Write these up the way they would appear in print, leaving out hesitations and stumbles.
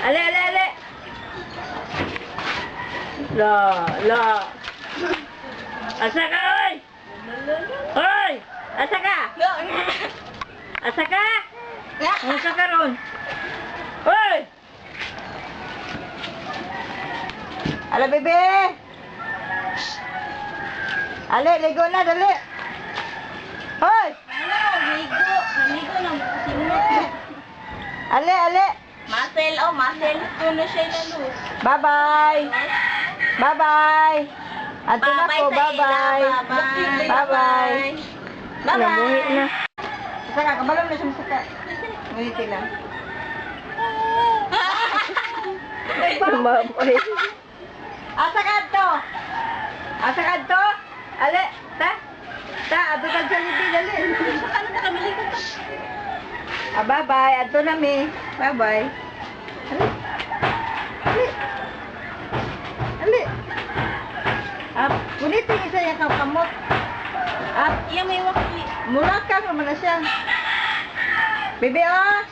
Ale, ale, ale. La. Asa ka, oy? Oy! Asa ka? Asa ka? Asa ka ron? Oy! Ala, bebe! Ale, ligo na, dali! Hoy! Ligo na simot. Ale, ale! Muscle, muscle. Ito na siya ilalus. Bye-bye! Bye-bye! Ato na po, bye-bye! Bye-bye! Nabuhi na. Saka, kabalong na siyang saka. Nguniti lang. Tumaboy. Asa ka to? Asa ka to? Ale, ta? Ta, ato ka sa libi, dali. Saka na nakamaligo pa. Ah, bye-bye. Ato na mi. Bye-bye. Ali. Ali. Ali. Ah, kunitin isa yung kamot. Ah, Iya may wakli. mura ka naman na siya. Bebe, ah.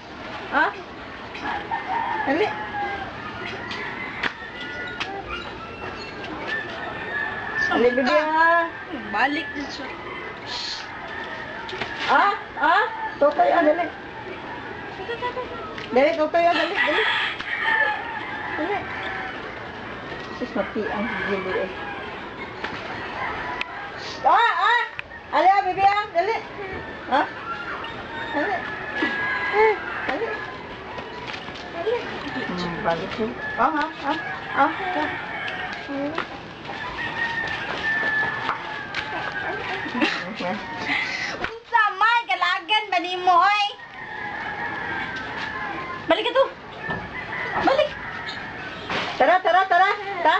Ah. Ali. Ali, bebe, ah. Balik din siya. Ah, ah. Tutoy, ah, dali. Dali, tutoy, ah, dali, dali. Dali. Sus, mati ang gili eh. Ah, ah. Ali, ah, bebe, ah, dali. Ah. Dali. Eh, dali. Dali. Balik siya. Ah, ah, ah. Ah, ah. Unsa man kalagan ba nimo oy? Balik ka to. Balik. Tara, tara, tara. Ta.